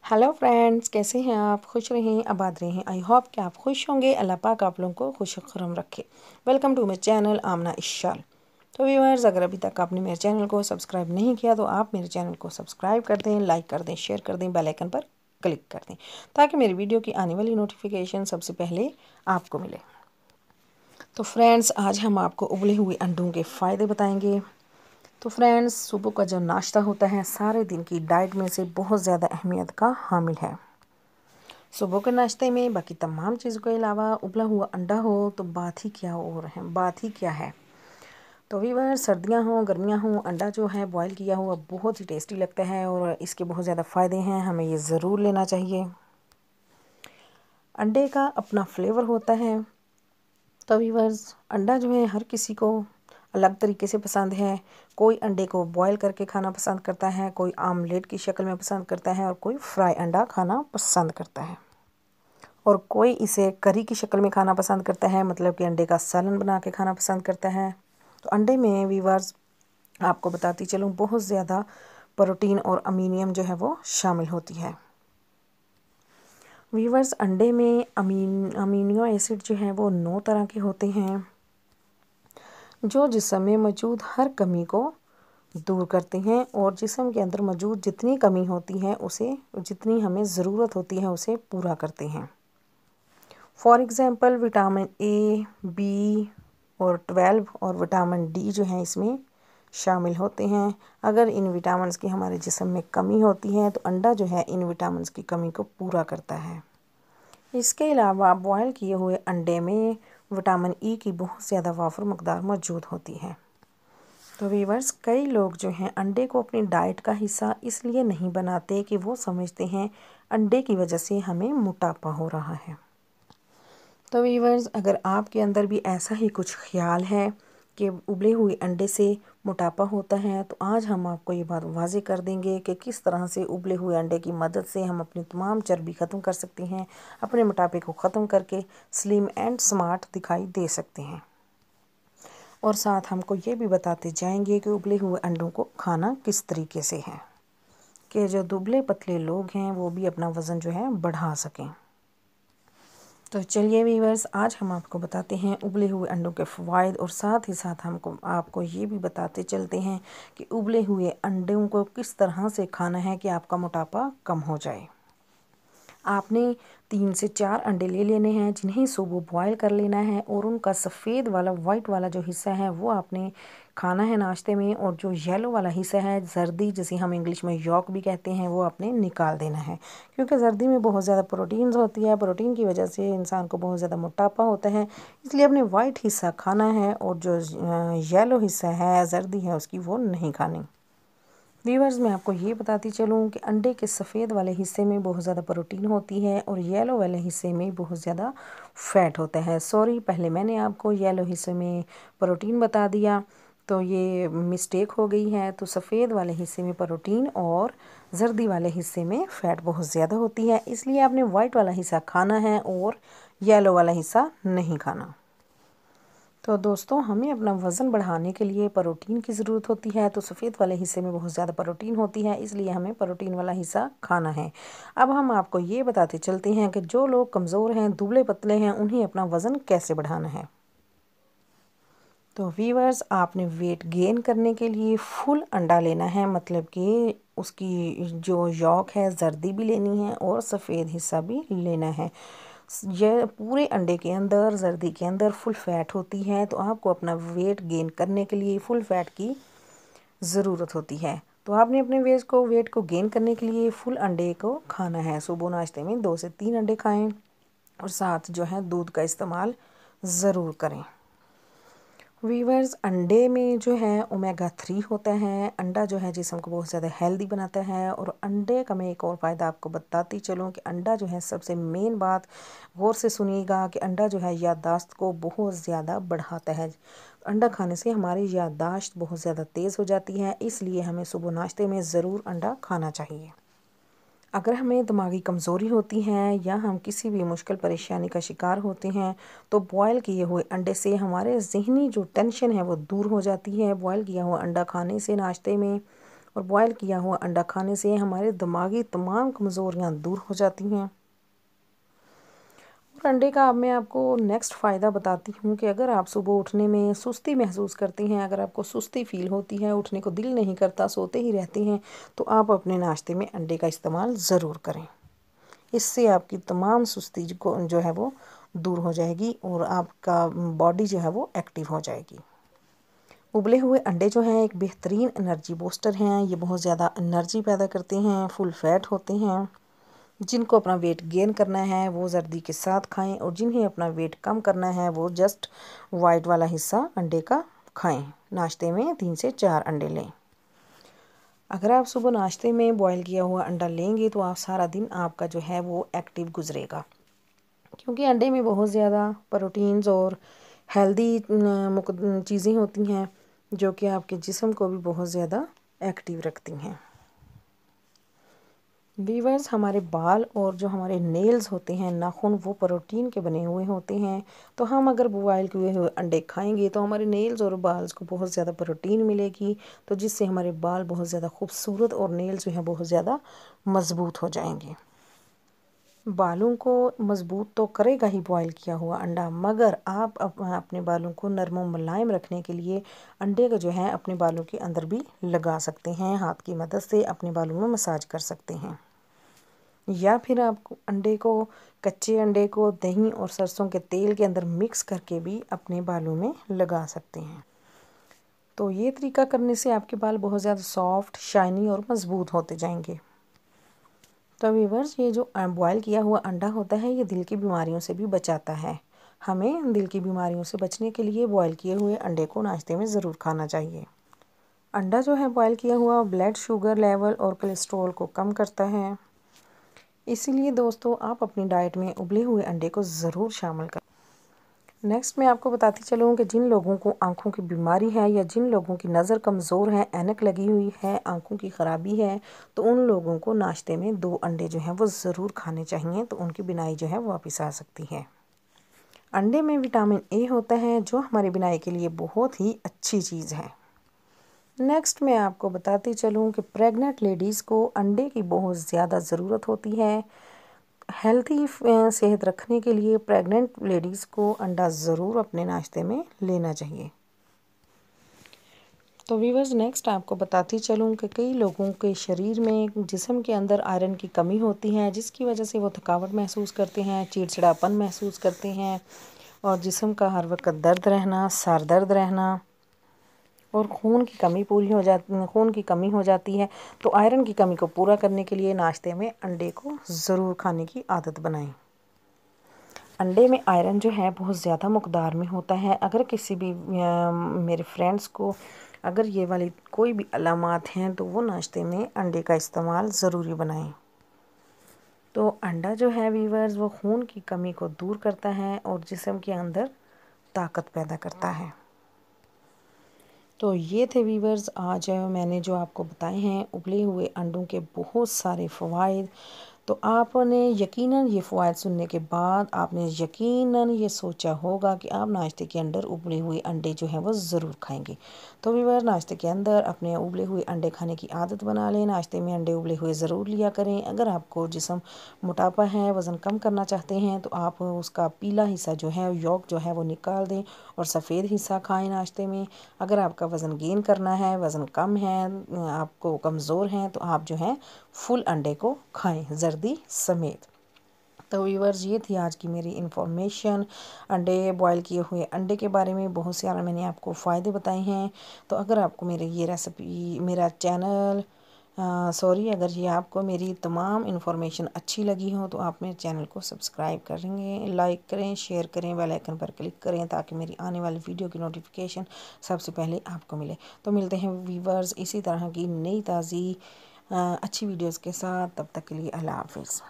Hello friends, कैसे हैं आप? खुश रहें, आबाद रहें। आई होप कि आप खुश होंगे। अल्लाह पाक आप लोगों को खुश खुरम रखे। वेलकम टू माई चैनल आमना इशाल। तो व्यूअर्स, अगर अभी तक आपने मेरे चैनल को सब्सक्राइब नहीं किया तो आप मेरे चैनल को सब्सक्राइब कर दें, लाइक कर दें, शेयर कर दें, बेल आइकन पर क्लिक कर दें ताकि मेरी वीडियो की आने वाली नोटिफिकेशन सबसे पहले आपको मिले। तो फ्रेंड्स, आज हम आपको उबले हुए अंडों के फ़ायदे बताएंगे। तो फ्रेंड्स, सुबह का जो नाश्ता होता है सारे दिन की डाइट में से बहुत ज़्यादा अहमियत का हामिल है। सुबह के नाश्ते में बाकी तमाम चीज़ों के अलावा उबला हुआ अंडा हो तो बात ही क्या और है, बात ही क्या है। तो वीवर, सर्दियां हों गर्मियां हों, अंडा जो है बॉयल किया हुआ बहुत ही टेस्टी लगता है और इसके बहुत ज़्यादा फ़ायदे हैं। हमें ये ज़रूर लेना चाहिए। अंडे का अपना फ्लेवर होता है। तो वीवर्स, अंडा जो है हर किसी को अलग तरीके से पसंद है। कोई अंडे को बॉयल करके खाना पसंद करता है, कोई आमलेट की शक्ल में पसंद करता है और कोई फ्राई अंडा खाना पसंद करता है और कोई इसे करी की शक्ल में खाना पसंद करता है, मतलब कि अंडे का सालन बना के खाना पसंद करता है। तो अंडे में वीवर्स आपको बताती चलूँ बहुत ज़्यादा प्रोटीन और अमीनियम जो है वो शामिल होती है। वीवर्स, अंडे में अमीनो एसिड जो है वो 9 तरह के होते हैं जो जिस्म में मौजूद हर कमी को दूर करते हैं और जिस्म के अंदर मौजूद जितनी कमी होती है उसे, जितनी हमें ज़रूरत होती है उसे पूरा करते हैं। For example, vitamin A, B और 12 और विटामिन डी जो है इसमें शामिल होते हैं। अगर इन विटामिन्स की हमारे जिस्म में कमी होती है तो अंडा जो है इन विटामिन्स की कमी को पूरा करता है। इसके अलावा बॉयल किए हुए अंडे में विटामिन ई की बहुत ज़्यादा वाफर मकदार मौजूद होती है। तो वीवर्स, कई लोग जो हैं अंडे को अपनी डाइट का हिस्सा इसलिए नहीं बनाते कि वो समझते हैं अंडे की वजह से हमें मोटापा हो रहा है। तो वीवर्स, अगर आपके अंदर भी ऐसा ही कुछ ख्याल है कि उबले हुए अंडे से मोटापा होता है तो आज हम आपको ये बात वाज़े कर देंगे कि किस तरह से उबले हुए अंडे की मदद से हम अपनी तमाम चर्बी ख़त्म कर सकते हैं, अपने मोटापे को ख़त्म करके स्लिम एंड स्मार्ट दिखाई दे सकते हैं। और साथ हमको ये भी बताते जाएंगे कि उबले हुए अंडों को खाना किस तरीके से है कि जो दुबले पतले लोग हैं वो भी अपना वज़न जो है बढ़ा सकें। तो चलिए वीवर्स, आज हम आपको बताते हैं उबले हुए अंडों के फ़वाइद और साथ ही साथ आपको ये भी बताते चलते हैं कि उबले हुए अंडों को किस तरह से खाना है कि आपका मोटापा कम हो जाए। आपने 3 से 4 अंडे ले लेने हैं जिन्हें सुबह बॉयल कर लेना है और उनका सफ़ेद वाला वाइट वाला जो हिस्सा है वो आपने खाना है नाश्ते में, और जो येलो वाला हिस्सा है जर्दी, जिसे हम इंग्लिश में यॉक भी कहते हैं, वो आपने निकाल देना है क्योंकि जर्दी में बहुत ज़्यादा प्रोटीन होती है। प्रोटीन की वजह से इंसान को बहुत ज़्यादा मोटापा होता है, इसलिए अपने वाइट हिस्सा खाना है और जो येलो हिस्सा है जर्दी है उसकी वो नहीं खानी। व्यूअर्स, मैं आपको ये बताती चलूँ कि अंडे के सफ़ेद वाले हिस्से में बहुत ज़्यादा प्रोटीन होती है और येलो वाले हिस्से में बहुत ज़्यादा फ़ैट होता है। सॉरी, पहले मैंने आपको येलो हिस्से में प्रोटीन बता दिया तो ये मिस्टेक हो गई है। तो सफ़ेद वाले हिस्से में प्रोटीन और जर्दी वाले हिस्से में फ़ैट बहुत ज़्यादा होती है, इसलिए आपने वाइट वाला हिस्सा खाना है और येलो वाला हिस्सा नहीं खाना। तो दोस्तों, हमें अपना वज़न बढ़ाने के लिए प्रोटीन की ज़रूरत होती है, तो सफ़ेद वाले हिस्से में बहुत ज़्यादा प्रोटीन होती है, इसलिए हमें प्रोटीन वाला हिस्सा खाना है। अब हम आपको ये बताते चलते हैं कि जो लोग कमज़ोर हैं, दुबले पतले हैं, उन्हें अपना वज़न कैसे बढ़ाना है। तो व्यूअर्स, आपने वेट गेन करने के लिए फुल अंडा लेना है, मतलब कि उसकी जो यॉक है जर्दी भी लेनी है और सफ़ेद हिस्सा भी लेना है। यह पूरे अंडे के अंदर, जर्दी के अंदर फुल फैट होती है, तो आपको अपना वेट गेन करने के लिए फुल फैट की ज़रूरत होती है। तो आपने अपने वेट को गेन करने के लिए फुल अंडे को खाना है। सुबह नाश्ते में 2 से 3 अंडे खाएं और साथ जो है दूध का इस्तेमाल ज़रूर करें। वीवर्स, अंडे में जो है ओमेगा 3 होता है। अंडा जो है जिस्म को बहुत ज़्यादा हेल्दी बनाता है। और अंडे का मैं एक और फ़ायदा आपको बताती चलूँ कि अंडा जो है, सबसे मेन बात गौर से सुनिएगा कि अंडा जो है याददाश्त को बहुत ज़्यादा बढ़ाता है। अंडा खाने से हमारी याददाश्त बहुत ज़्यादा तेज़ हो जाती है, इसलिए हमें सुबह नाश्ते में ज़रूर अंडा खाना चाहिए। अगर हमें दिमागी कमज़ोरी होती है या हम किसी भी मुश्किल परेशानी का शिकार होते हैं तो बॉयल किए हुए अंडे से हमारे ज़हनी जो टेंशन है वो दूर हो जाती है। बॉयल किया हुआ अंडा खाने से नाश्ते में और बॉयल किया हुआ अंडा खाने से हमारे दिमागी तमाम कमज़ोरियाँ दूर हो जाती हैं। और अंडे का अब मैं आपको नेक्स्ट फ़ायदा बताती हूँ कि अगर आप सुबह उठने में सुस्ती महसूस करती हैं, अगर आपको सुस्ती फ़ील होती है, उठने को दिल नहीं करता, सोते ही रहते हैं, तो आप अपने नाश्ते में अंडे का इस्तेमाल ज़रूर करें। इससे आपकी तमाम सुस्ती को जो है वो दूर हो जाएगी और आपका बॉडी जो है वो एक्टिव हो जाएगी। उबले हुए अंडे जो हैं एक बेहतरीन एनर्जी बूस्टर हैं। ये बहुत ज़्यादा एनर्जी पैदा करते हैं, फुल फैट होते हैं। जिनको अपना वेट गेन करना है वो जर्दी के साथ खाएं और जिन्हें अपना वेट कम करना है वो जस्ट वाइट वाला हिस्सा अंडे का खाएं। नाश्ते में 3 से 4 अंडे लें। अगर आप सुबह नाश्ते में बॉयल किया हुआ अंडा लेंगे तो आप सारा दिन आपका जो है वो एक्टिव गुजरेगा, क्योंकि अंडे में बहुत ज़्यादा प्रोटीन्स और हेल्दी चीज़ें होती हैं जो कि आपके जिस्म को भी बहुत ज़्यादा एक्टिव रखती हैं। वीवर्स, हमारे बाल और जो हमारे नेल्स होते हैं, नाखून, वो प्रोटीन के बने हुए होते हैं। तो हम अगर बॉयल किए हुए अंडे खाएंगे तो हमारे नेल्स और बाल्स को बहुत ज़्यादा प्रोटीन मिलेगी, तो जिससे हमारे बाल बहुत ज़्यादा खूबसूरत और नेल्स जो हैं बहुत ज़्यादा मज़बूत हो जाएंगे। बालों को मज़बूत तो करेगा ही बॉयल किया हुआ अंडा, मगर आप अपने बालों को नरम और मुलायम रखने के लिए अंडे का जो है अपने बालों के अंदर भी लगा सकते हैं। हाथ की मदद से अपने बालों में मसाज कर सकते हैं, या फिर आप कच्चे अंडे को दही और सरसों के तेल के अंदर मिक्स करके भी अपने बालों में लगा सकते हैं। तो ये तरीका करने से आपके बाल बहुत ज़्यादा सॉफ्ट, शाइनी और मज़बूत होते जाएंगे। तो व्यूअर्स, ये जो बॉयल किया हुआ अंडा होता है ये दिल की बीमारियों से भी बचाता है। हमें दिल की बीमारियों से बचने के लिए बॉयल किए हुए अंडे को नाश्ते में ज़रूर खाना चाहिए। अंडा जो है बॉयल किया हुआ ब्लड शुगर लेवल और कोलेस्ट्रॉल को कम करता है। इसीलिए दोस्तों, आप अपनी डाइट में उबले हुए अंडे को ज़रूर शामिल करें। नेक्स्ट मैं आपको बताती चलूँ कि जिन लोगों को आंखों की बीमारी है या जिन लोगों की नज़र कमज़ोर है, ऐनक लगी हुई है, आंखों की ख़राबी है, तो उन लोगों को नाश्ते में 2 अंडे जो हैं वो ज़रूर खाने चाहिए, तो उनकी बिनाई जो है वापस आ सकती है। अंडे में विटामिन ए होता है जो हमारी बिनाई के लिए बहुत ही अच्छी चीज़ है। नेक्स्ट मैं आपको बताती चलूँ कि प्रेग्नेंट लेडीज़ को अंडे की बहुत ज़्यादा ज़रूरत होती है। हेल्थी सेहत रखने के लिए प्रेग्नेंट लेडीज़ को अंडा ज़रूर अपने नाश्ते में लेना चाहिए। तो व्यूअर्स, नेक्स्ट आपको बताती चलूँ कि कई लोगों के शरीर में, जिस्म के अंदर आयरन की कमी होती है, जिसकी वजह से वो थकावट महसूस करते हैं, चिड़चिड़ापन महसूस करते हैं और जिस्म का हर वक्त दर्द रहना, सर दर्द रहना और खून की कमी हो जाती है। तो आयरन की कमी को पूरा करने के लिए नाश्ते में अंडे को ज़रूर खाने की आदत बनाएं। अंडे में आयरन जो है बहुत ज़्यादा मकदार में होता है। अगर किसी भी मेरे फ्रेंड्स को अगर ये वाली कोई भी अलामात हैं तो वो नाश्ते में अंडे का इस्तेमाल ज़रूरी बनाएं। तो अंडा जो है वीवर्स, वो खून की कमी को दूर करता है और जिस्म के अंदर ताकत पैदा करता है। तो ये थे वीवर्स आज मैंने जो आपको बताए हैं उबले हुए अंडों के बहुत सारे फ़वाइद। तो आपने यकीनन ये फ़वाइद सुनने के बाद आपने यकीनन ये सोचा होगा कि आप नाश्ते के अंदर उबले हुए अंडे जो हैं वो ज़रूर खाएंगे। तो वीवर, नाश्ते के अंदर अपने उबले हुए अंडे खाने की आदत बना लें। नाश्ते में अंडे उबले हुए ज़रूर लिया करें। अगर आपको जिस्म मोटापा है, वज़न कम करना चाहते हैं, तो आप उसका पीला हिस्सा जो है, यॉक जो है वो निकाल दें और सफ़ेद हिस्सा खाएँ नाश्ते में। अगर आपका वज़न गेन करना है, वज़न कम है, आपको कमज़ोर हैं, तो आप जो है फुल अंडे को खाएँ जर्दी समेत। तो व्यूअर्स, ये थी आज की मेरी इन्फॉर्मेशन अंडे, बॉयल किए हुए अंडे के बारे में। बहुत सारा मैंने आपको फ़ायदे बताए हैं। तो अगर आपको मेरे ये रेसिपी, मेरा चैनल अगर ये आपको मेरी तमाम इन्फॉर्मेशन अच्छी लगी हो तो आप मेरे चैनल को सब्सक्राइब करेंगे, लाइक करें, शेयर करें, बेल आइकन पर क्लिक करें ताकि मेरी आने वाली वीडियो की नोटिफिकेशन सबसे पहले आपको मिले। तो मिलते हैं व्यूअर्स इसी तरह की नई ताज़ी अच्छी वीडियोज़ के साथ। तब तक के लिए अल्लाह हाफ़िज़।